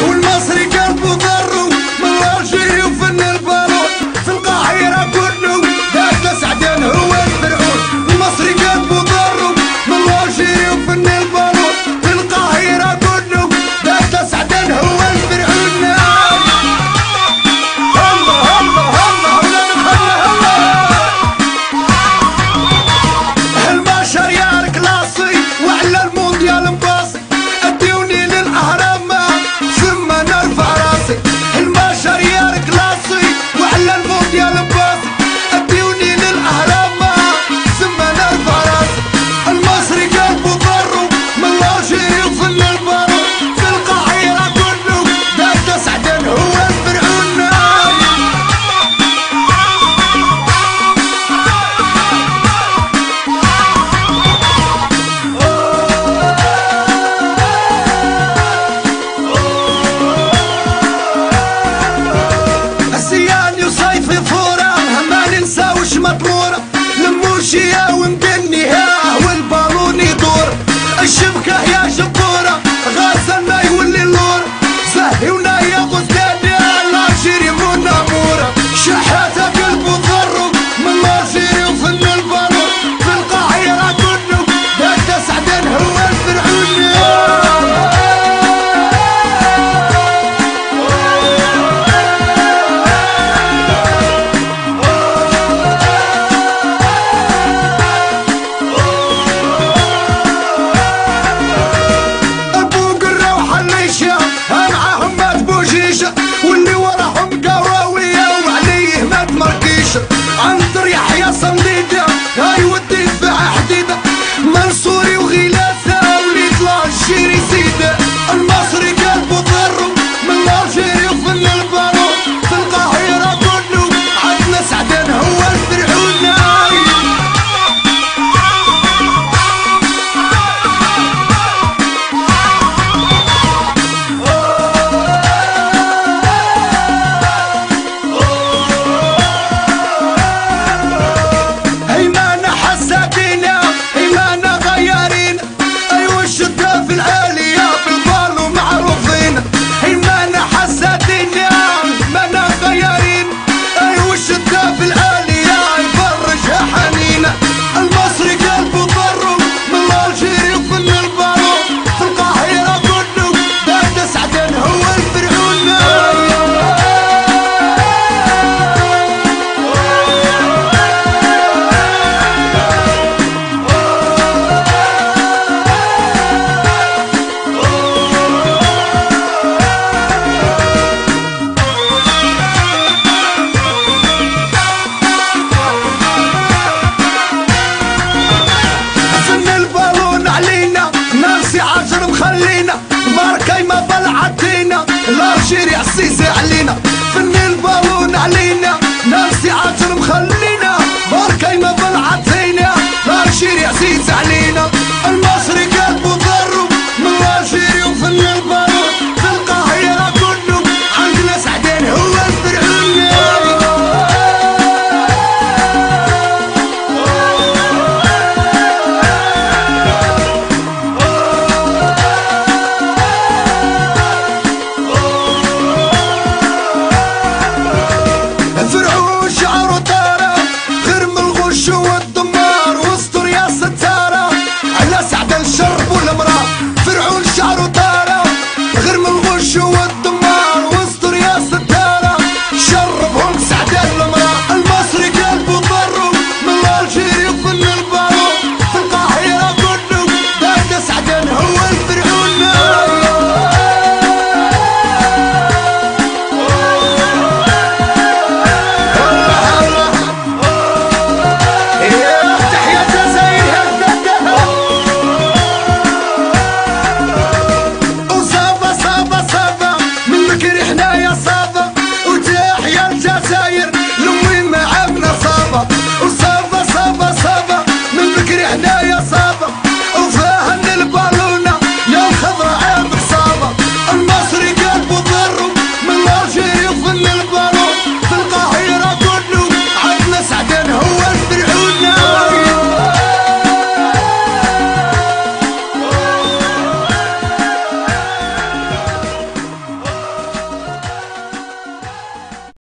والمصري قلبه ضره من الجيري وفن البارود في القاهرة كله ذاك سعدان هو الفرعون. المصري قلبه ضره من الجيري وفن البارود في القاهرة كله ذاك سعدان هو الفرعون. الله الله الله البشر يا كلاسي وعلى المونديال مباصي اديوني للاهرام ثم نرفع راسي. البشر يا كلاسي وعلى المونديال مباصي اديوني للاهرام ثم نرفع راسي. المصري قلبه ضره من الجيري وفن البارود في القاهرة كله ذاك سعدان هو الفرعون. السياني وصيفي فورة ما ننساوش مطمورة لموشية ومدنيها والبالون يدور. الشبكة يا جبورة غازلنا يولي اللور زهيونا يا غزلاني الجيري منا مورة. شحاتة قلبه ضره من الجيري وفن البالون في القاهرة كله ذاك سعدان هو الفرعون. معاهم مات بوجيشة واللي وراهم قواوية وعليه مات مركيشة. عنتر يحيى صنديدة هاي ودي دفاع حديدة منصوري وغلاسة وليد الجيري سيدة. المصري قلبه ضره من الجيري وفن البارود في القاهرة كله عندنا سعدان هو الفرعون. خلينا ماركاي ما بلعتينا الجيري عسيسي علينا. فن البالون علينا ناسي عجر مخلينا ماركاي ما بلعتينا الجيري عسيسي علينا. المصري قلبه ضره من الجيري وفن البالون في القاهرة كله عندنا سعدان هو الفرعون. فرعون شعره طارة غير من الغش والدمار واستر يا ستارة على سعد الشرب والمرأة. فرعون شعره طارة غير من الغش والدمار واستر يا ستارة شربهم سعد المرأة. المصري قلبه ضره من الجيري وفن البارود في القاهرة كله ذاك سعدان هو الفرعون. وصابة صابة صابة من بكري حنايا صابة